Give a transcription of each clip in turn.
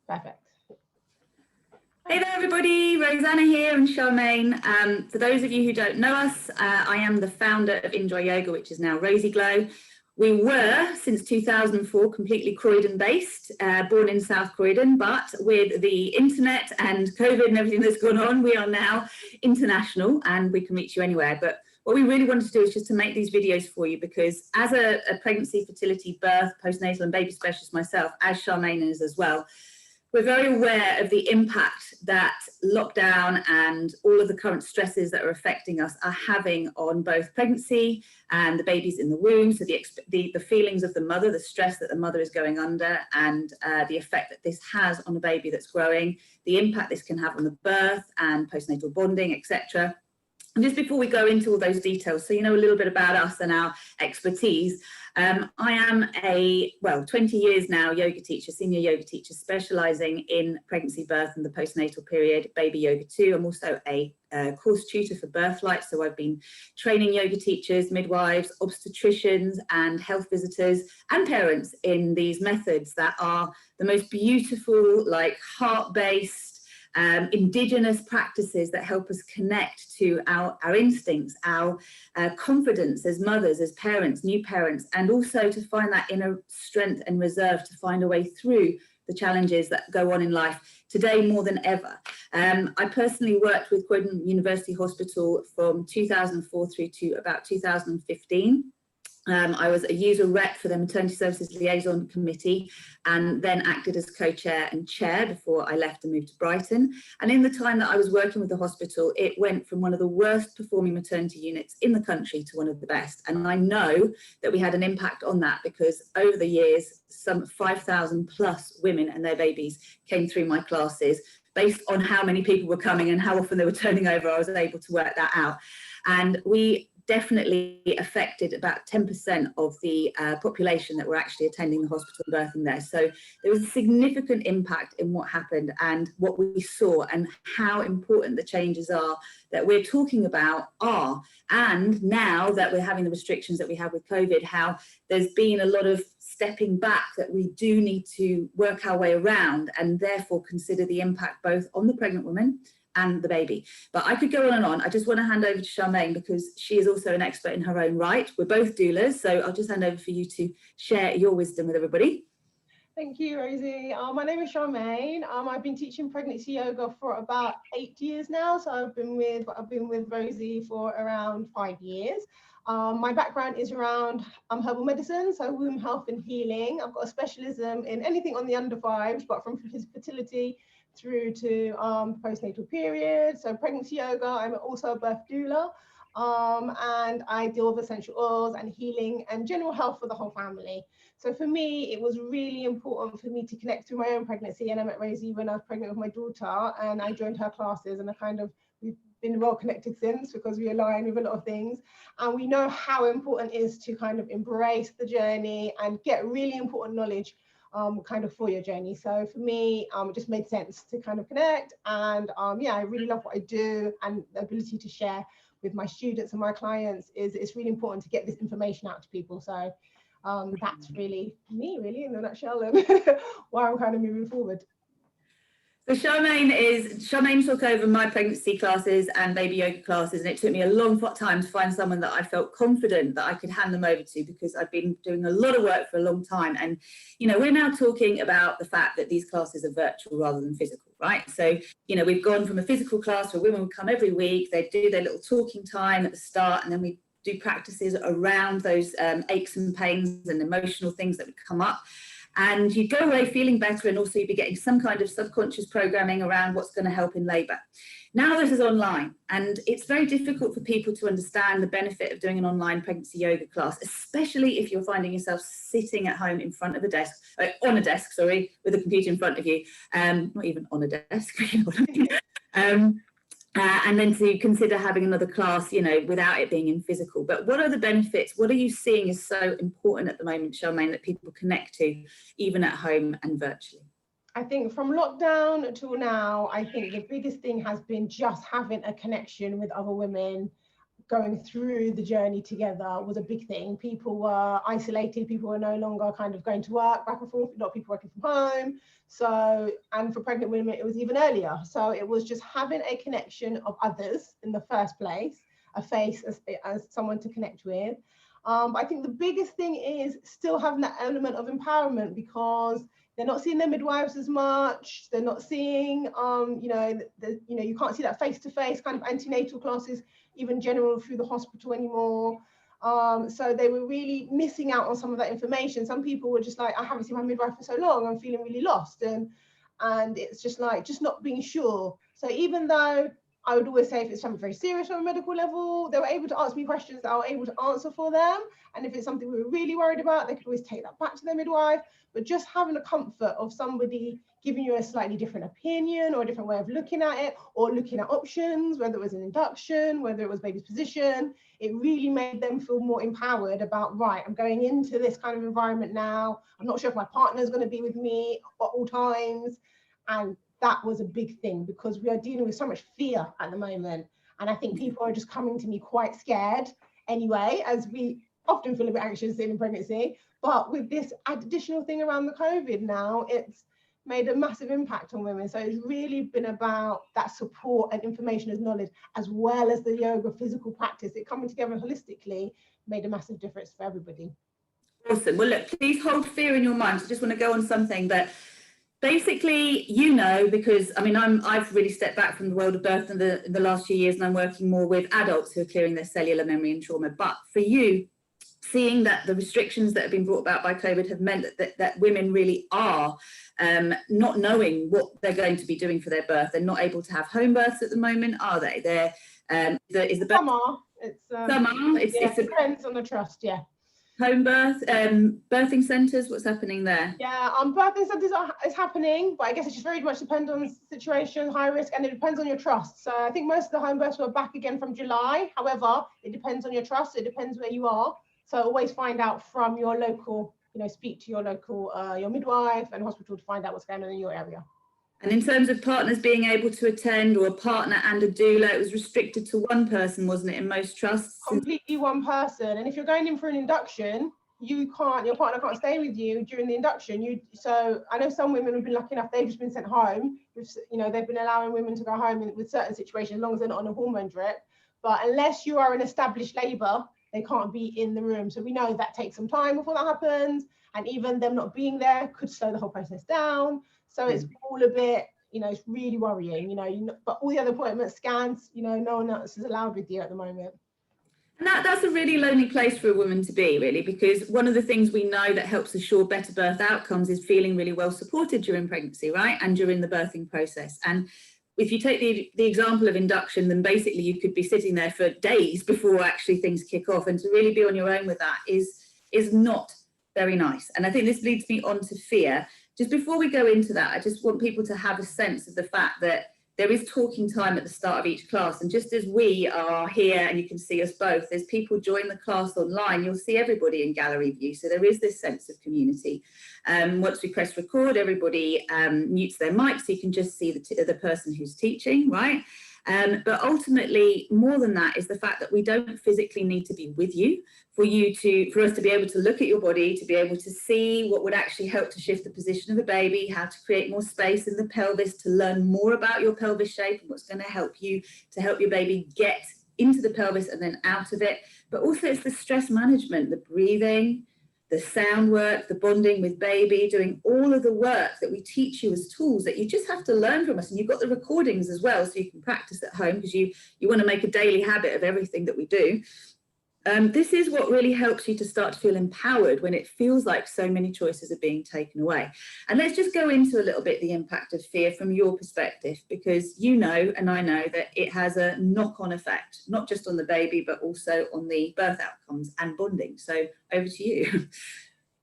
Perfect. Hey there everybody, Rosanna here and Charmaine. For those of you who don't know us, I am the founder of InJoy Yoga, which is now RozyGlow. We were, since 2004, completely Croydon based, born in South Croydon, but with the internet and COVID and everything that's gone on, we are now international and we can reach you anywhere. But what we really wanted to do is just to make these videos for you, because as a pregnancy, fertility, birth, postnatal and baby specialist myself, as Charmaine is as well, we're very aware of the impact that lockdown and all of the current stresses that are affecting us are having on both pregnancy and the babies in the womb. So the feelings of the mother, the stress that the mother is going under, and the effect that this has on a baby that's growing, the impact this can have on the birth and postnatal bonding, etc. And just before we go into all those details, so you know a little bit about us and our expertise, I am a, 20 years now, yoga teacher, senior yoga teacher, specialising in pregnancy, birth and the postnatal period, baby yoga too. I'm also a course tutor for Birthlight, so I've been training yoga teachers, midwives, obstetricians and health visitors and parents in these methods that are the most beautiful, like heart-based, indigenous practices that help us connect to our instincts, our confidence as mothers, as parents, new parents, and also to find that inner strength and reserve to find a way through the challenges that go on in life today more than ever. I personally worked with Croydon University Hospital from 2004 through to about 2015. I was a user rep for their maternity services liaison committee and then acted as co-chair and chair before I left and moved to Brighton. And in the time that I was working with the hospital, it went from one of the worst performing maternity units in the country to one of the best. And I know that we had an impact on that because over the years, some 5,000 plus women and their babies came through my classes. Based on how many people were coming and how often they were turning over, I was able to work that out. And we definitely affected about 10% of the population that were actually attending the hospital and birthing there. So there was a significant impact in what happened and what we saw and how important the changes are that we're talking about are. And now that we're having the restrictions that we have with COVID, how there's been a lot of stepping back that we do need to work our way around and therefore consider the impact both on the pregnant woman and the baby. But I could go on and on. I just want to hand over to Charmaine because she is also an expert in her own right. We're both doulas, so I'll just hand over for you to share your wisdom with everybody. Thank you, Rosie. My name is Charmaine. I've been teaching pregnancy yoga for about 8 years now. So I've been with Rosie for around 5 years. My background is around herbal medicine, so womb health and healing. I've got a specialism in anything on the under fives, but from fertility through to postnatal period. So pregnancy yoga, I'm also a birth doula, and I deal with essential oils and healing and general health for the whole family. So for me, it was really important for me to connect through my own pregnancy, and I met Rosie when I was pregnant with my daughter, and I joined her classes, and we've been well connected since because we align with a lot of things, and we know how important it is to kind of embrace the journey and get really important knowledge kind of for your journey. So for me, it just made sense to kind of connect, and yeah, I really love what I do, and the ability to share with my students and my clients it's really important to get this information out to people. So that's really me, really, in a nutshell, and why I'm kind of moving forward. So Charmaine took over my pregnancy classes and baby yoga classes, and it took me a long time to find someone that I felt confident that I could hand them over to, because I've been doing a lot of work for a long time. And, you know, we're now talking about the fact that these classes are virtual rather than physical, right? So, you know, we've gone from a physical class where women would come every week, they do their little talking time at the start, and then we do practices around those aches and pains and emotional things that would come up. And you go away feeling better, and also you'd be getting some kind of subconscious programming around what's going to help in labour. Now this is online, and it's very difficult for people to understand the benefit of doing an online pregnancy yoga class, especially if you're finding yourself sitting at home in front of a desk, on a desk, sorry, with a computer in front of you, not even on a desk, you know what I mean? And then to consider having another class, you know, without it being in physical. But what are the benefits? What are you seeing is so important at the moment, Charmaine, that people connect to, even at home and virtually? I think from lockdown till now, I think the biggest thing has been just having a connection with other women going through the journey together was a big thing. People were isolated, people were no longer kind of going to work back and forth, a lot of people working from home. So, and for pregnant women, it was even earlier. So it was just having a connection of others in the first place, a face as someone to connect with. But I think the biggest thing is still having that element of empowerment, because they're not seeing their midwives as much. They're not seeing, you can't see that face-to-face kind of antenatal classes, even general through the hospital anymore. So they were really missing out on some of that information. Some people were just like, I haven't seen my midwife for so long, I'm feeling really lost. And it's just like, just not being sure. So even though I would always say if it's something very serious on a medical level, they were able to ask me questions that I was able to answer for them. And if it's something we were really worried about, they could always take that back to their midwife. But just having a comfort of somebody giving you a slightly different opinion or a different way of looking at it, or looking at options, whether it was an induction, whether it was baby's position, it really made them feel more empowered about, right, I'm going into this kind of environment now. I'm not sure if my partner is going to be with me at all times. And that was a big thing, because we are dealing with so much fear at the moment. And I think people are just coming to me quite scared anyway, as we often feel a bit anxious in pregnancy. But with this additional thing around the COVID now, it's made a massive impact on women. So it's really been about that support and information as knowledge, as well as the yoga physical practice. It coming together holistically made a massive difference for everybody. Awesome. Well, look, please hold fear in your mind. I just want to go on something that basically, because I mean, I've really stepped back from the world of birth in the last few years, and I'm working more with adults who are clearing their cellular memory and trauma. But for you, seeing that the restrictions that have been brought about by COVID have meant that women really are not knowing what they're going to be doing for their birth. They're not able to have home births at the moment, are they? Is the birth? Some are. It depends on the trust, yeah. Home birth, birthing centres, what's happening there? Yeah, birthing centres is happening, but I guess it just very much depends on the situation, high risk, and it depends on your trust. So I think most of the home births were back again from July. However, it depends on your trust. It depends where you are. So always find out from your local, speak to your local, your midwife and hospital to find out what's going on in your area. And in terms of partners being able to attend, or a partner and a doula, it was restricted to one person, wasn't it, in most trusts? Completely one person. And if you're going in for an induction, your partner can't stay with you during the induction. So I know some women have been lucky enough, they've just been sent home. They've been allowing women to go home with certain situations, as long as they're not on a hormone drip. But unless you are in established labour, they can't be in the room. So we know that takes some time before that happens. And even them not being there could slow the whole process down. So it's all a bit, it's really worrying, but all the other appointments, scans, no one else is allowed with you at the moment. And that's a really lonely place for a woman to be, really, because one of the things we know that helps assure better birth outcomes is feeling really well supported during pregnancy, right? And during the birthing process. And if you take the example of induction, then basically you could be sitting there for days before actually things kick off. And to really be on your own with that is not very nice. And I think this leads me on to fear. Just before we go into that, I just want people to have a sense of the fact that there is talking time at the start of each class. And just as we are here and you can see us both, there's people join the class online. You'll see everybody in gallery view. So there is this sense of community. Once we press record, everybody mutes their mic so you can just see the person who's teaching, right? But ultimately, more than that is the fact that we don't physically need to be with you for us to be able to look at your body, to be able to see what would actually help to shift the position of the baby, how to create more space in the pelvis, to learn more about your pelvis shape and what's going to help your baby get into the pelvis and then out of it. But also it's the stress management, the breathing, the sound work, the bonding with baby, doing all of the work that we teach you as tools that you just have to learn from us. And you've got the recordings as well, so you can practice at home, because you want to make a daily habit of everything that we do. This is what really helps you to start to feel empowered when it feels like so many choices are being taken away. And let's just go into a little bit the impact of fear from your perspective, because and I know that it has a knock-on effect, not just on the baby, but also on the birth outcomes and bonding. So over to you.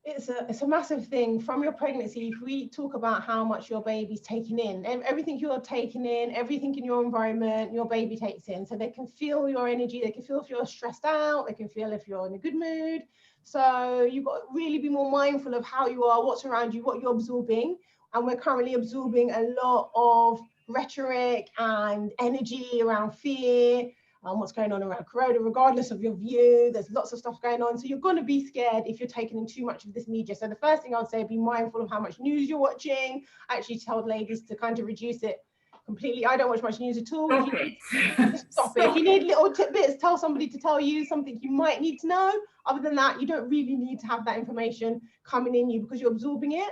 It's a massive thing from your pregnancy. If we talk about how much your baby's taking in, everything you're taking in, everything in your environment, your baby takes in. So they can feel your energy, they can feel if you're stressed out, they can feel if you're in a good mood. So you've got to really be more mindful of how you are, what's around you, what you're absorbing. And we're currently absorbing a lot of rhetoric and energy around fear, what's going on around Corona, regardless of your view. There's lots of stuff going on. So you're going to be scared if you're taking in too much of this media. So the first thing I would say, be mindful of how much news you're watching. I actually told ladies to kind of reduce it completely. I don't watch much news at all. Just stop it. If you need little tidbits, tell somebody to tell you something you might need to know. Other than that, you don't really need to have that information coming in you because you're absorbing it.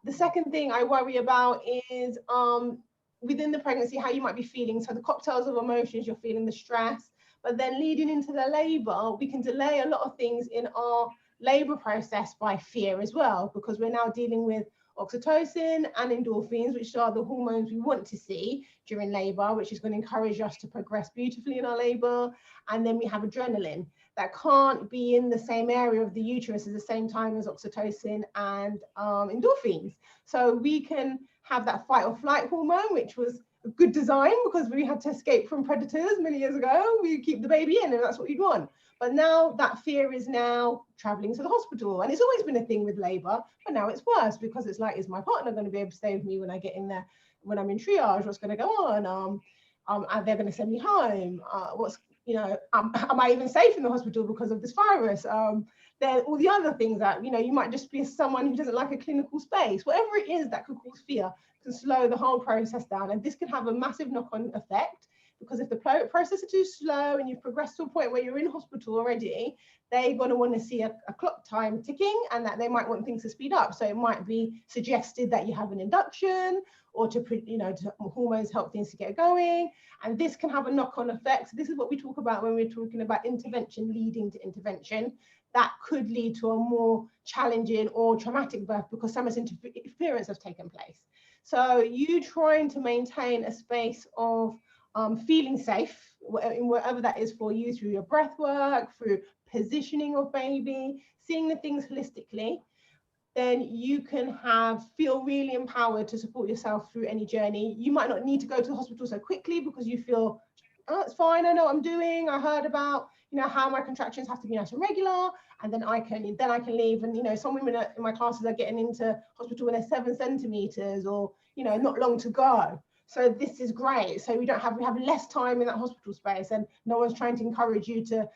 The second thing I worry about is within the pregnancy, how you might be feeling. So the cocktails of emotions, you're feeling the stress, but then leading into the labor, we can delay a lot of things in our labor process by fear as well, because we're now dealing with oxytocin and endorphins, which are the hormones we want to see during labor, which is going to encourage us to progress beautifully in our labor. And then we have adrenaline that can't be in the same area of the uterus at the same time as oxytocin and endorphins. So we can have that fight or flight hormone, which was a good design because we had to escape from predators many years ago. We keep the baby in and that's what you'd want. But now that fear is now traveling to the hospital. And it's always been a thing with labor, but now it's worse because it's like, is my partner going to be able to stay with me when I get in there, when I'm in triage? What's going to go on? Are they going to send me home? Am I even safe in the hospital because of this virus? Then all the other things that, you might just be someone who doesn't like a clinical space. Whatever it is that could cause fear can slow the whole process down. And this can have a massive knock-on effect, because if the process is too slow and you've progressed to a point where you're in hospital already, they're going to want to see a clock time ticking, and that they might want things to speed up. So it might be suggested that you have an induction, or to hormones help things to get going. And this can have a knock-on effect. So this is what we talk about when we're talking about intervention leading to intervention. That could lead to a more challenging or traumatic birth because so much interference has taken place. So you trying to maintain a space of feeling safe, whatever that is for you, through your breath work, through positioning of baby, seeing the things holistically, then you can feel really empowered to support yourself through any journey. You might not need to go to the hospital so quickly because you feel, oh, it's fine, I know what I'm doing. I heard about, how my contractions have to be nice and regular, and then I can leave. And some women in my classes are getting into hospital when they're 7 centimeters, or not long to go. So this is great. So we have less time in that hospital space, and no one's trying to encourage you to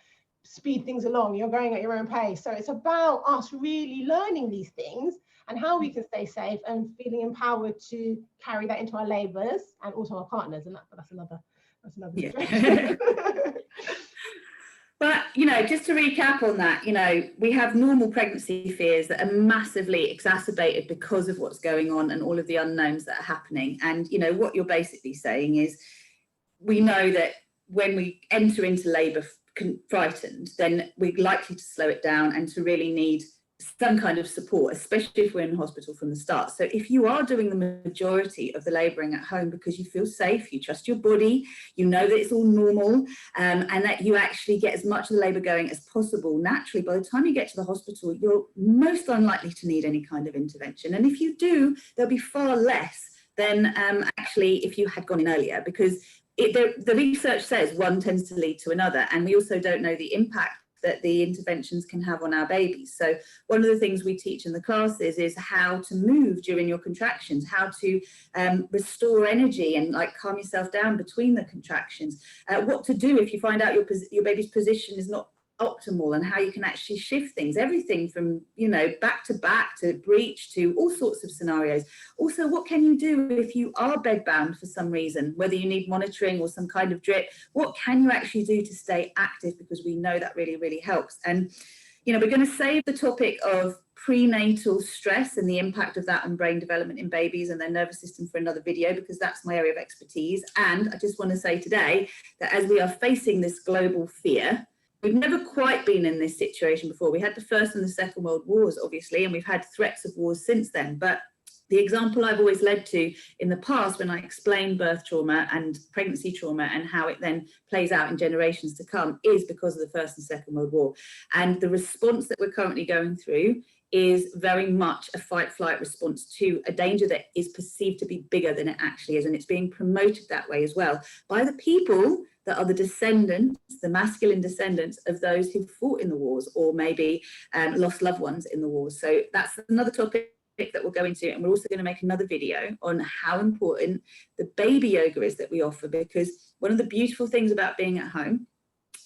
speed things along. You're going at your own pace. So it's about us really learning these things and how we can stay safe and feeling empowered to carry that into our labours and also our partners. And that's another situation. But, just to recap on that, we have normal pregnancy fears that are massively exacerbated because of what's going on and all of the unknowns that are happening. And, what you're basically saying is, we know that when we enter into labour frightened, then we're likely to slow it down and to really need some kind of support, especially if we're in hospital from the start. So if you are doing the majority of the labouring at home because you feel safe, you trust your body, you know that it's all normal, and that you actually get as much of the labour going as possible, naturally, by the time you get to the hospital, you're most unlikely to need any kind of intervention. And if you do, there'll be far less than actually if you had gone in earlier, because the research says one tends to lead to another, and we also don't know the impact that the interventions can have on our babies. So one of the things we teach in the classes is how to move during your contractions, how to restore energy and calm yourself down between the contractions, what to do if you find out your baby's position is not optimal, and how you can actually shift things, everything from back to breech to all sorts of scenarios. Also, what can you do if you are bedbound for some reason, whether you need monitoring or some kind of drip? What can you actually do to stay active, because we know that really, really helps. And we're going to save the topic of prenatal stress and the impact of that on brain development in babies and their nervous system for another video, because that's my area of expertise. And I just want to say today that as we are facing this global fear, we've never quite been in this situation before. We had the First and the Second World Wars, obviously, and we've had threats of wars since then. But the example I've always led to in the past when I explain birth trauma and pregnancy trauma and how it then plays out in generations to come is because of the First and Second World War. And the response that we're currently going through is very much a fight-flight response to a danger that is perceived to be bigger than it actually is. And it's being promoted that way as well by the people that are the descendants, the masculine descendants of those who fought in the wars or maybe lost loved ones in the wars. So that's another topic that we'll go into, and we're also going to make another video on how important the baby yoga is that we offer, because one of the beautiful things about being at home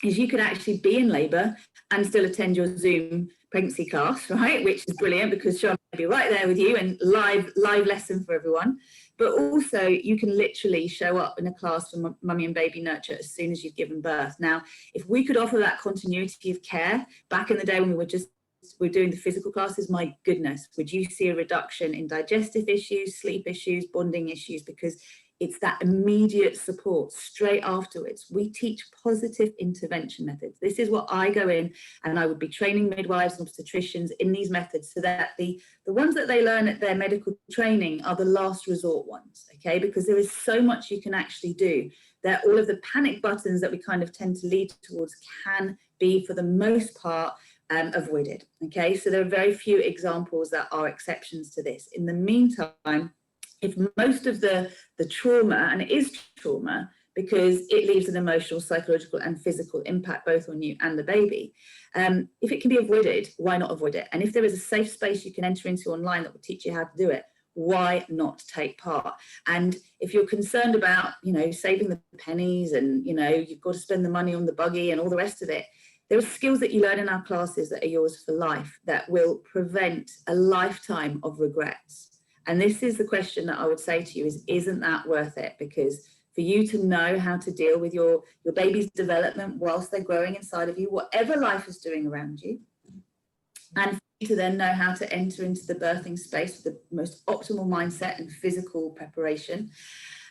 is you could actually be in labour and still attend your Zoom pregnancy class, right? Which is brilliant because Charmaine will be right there with you and live lesson for everyone. But also you can literally show up in a class for mummy and baby nurture as soon as you've given birth. Now, if we could offer that continuity of care back in the day when we're doing the physical classes, my goodness, would you see a reduction in digestive issues, sleep issues, bonding issues, because it's that immediate support straight afterwards. We teach positive intervention methods. This is what I go in, and I would be training midwives and obstetricians in these methods so that the ones that they learn at their medical training are the last resort ones, okay? Because there is so much you can actually do that all of the panic buttons that we kind of tend to lead towards can be, for the most part, avoided, okay? So there are very few examples that are exceptions to this. In the meantime, if most of the trauma, and it is trauma because it leaves an emotional, psychological and physical impact both on you and the baby, if it can be avoided, why not avoid it? And if there is a safe space you can enter into online that will teach you how to do it, why not take part? And if you're concerned about, you know, saving the pennies and, you know, you've got to spend the money on the buggy and all the rest of it, there are skills that you learn in our classes that are yours for life that will prevent a lifetime of regrets. And this is the question that I would say to you is, isn't that worth it? Because for you to know how to deal with your baby's development whilst they're growing inside of you, whatever life is doing around you, and for you to then know how to enter into the birthing space with the most optimal mindset and physical preparation,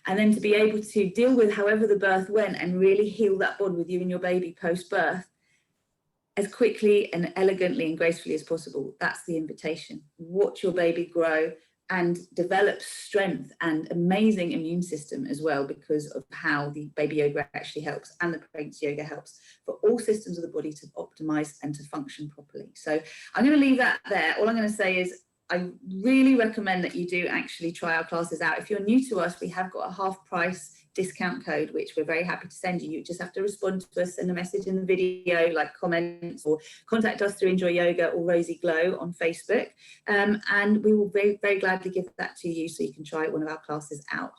and then to be able to deal with however the birth went and really heal that bond with you and your baby post-birth as quickly and elegantly and gracefully as possible. That's the invitation. Watch your baby grow and develop strength and amazing immune system as well, because of how the baby yoga actually helps and the pregnancy yoga helps for all systems of the body to optimize and to function properly. So I'm going to leave that there. All I'm going to say is I really recommend that you do actually try our classes out. If you're new to us, we have got a half price discount code, which we're very happy to send you. You just have to respond to us, send a message in the video, like comments, or contact us through InJoy Yoga or RozyGlow on Facebook. And we will very, very gladly give that to you so you can try one of our classes out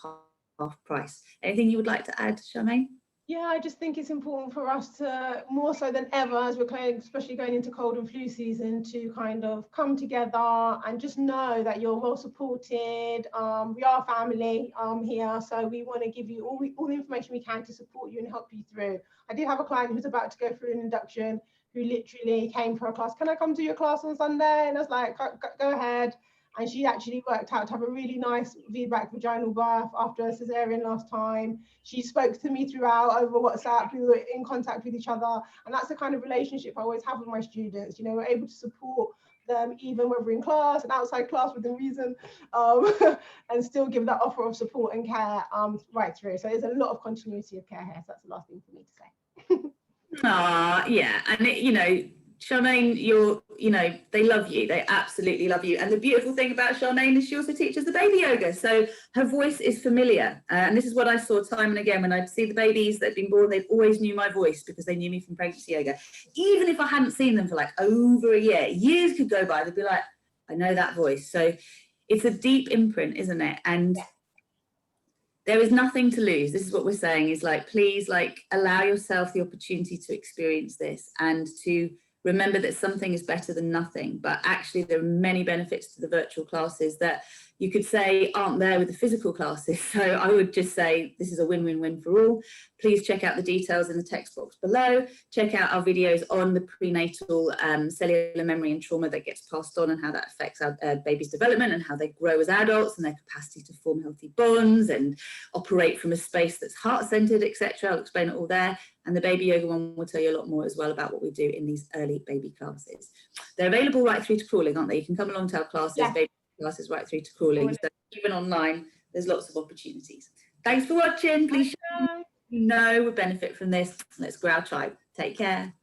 half price. Anything you would like to add, Charmaine? Yeah, I just think it's important for us to, more so than ever, as we're especially going into cold and flu season, to kind of come together and just know that you're well supported. We are family here, so we want to give you all the information we can to support you and help you through. I did have a client who's about to go through an induction who literally came for a class. Can I come to your class on Sunday? And I was like, go ahead. And she actually worked out to have a really nice VBAC vaginal birth after a cesarean last time. She spoke to me throughout over WhatsApp. We were in contact with each other. And that's the kind of relationship I always have with my students. You know, we're able to support them even when we're in class and outside class within reason, and still give that offer of support and care right through. So there's a lot of continuity of care here. So that's the last thing for me to say. Yeah. And you know, Charmaine, they love you. They absolutely love you. And the beautiful thing about Charmaine is she also teaches the baby yoga. So her voice is familiar. And this is what I saw time and again when I'd see the babies that had been born, they always knew my voice because they knew me from pregnancy yoga. Even if I hadn't seen them for like over a year, years could go by, they'd be like, I know that voice. So it's a deep imprint, isn't it? And there is nothing to lose. This is what we're saying is like, please, like, allow yourself the opportunity to experience this and to remember that something is better than nothing, but actually there are many benefits to the virtual classes that you could say aren't there with the physical classes. So I would just say this is a win-win-win for all. Please check out the details in the text box below. Check out our videos on the prenatal cellular memory and trauma that gets passed on and how that affects our baby's development and how they grow as adults and their capacity to form healthy bonds and operate from a space that's heart-centered, etc. I'll explain it all there. And the baby yoga one will tell you a lot more as well about what we do in these early baby classes. They're available right through to crawling, aren't they? You can come along to our classes, yeah. Baby classes right through to crawling. So even online, there's lots of opportunities. Thanks for watching. Please share, you know, we benefit from this. Let's grow our tribe. Take care.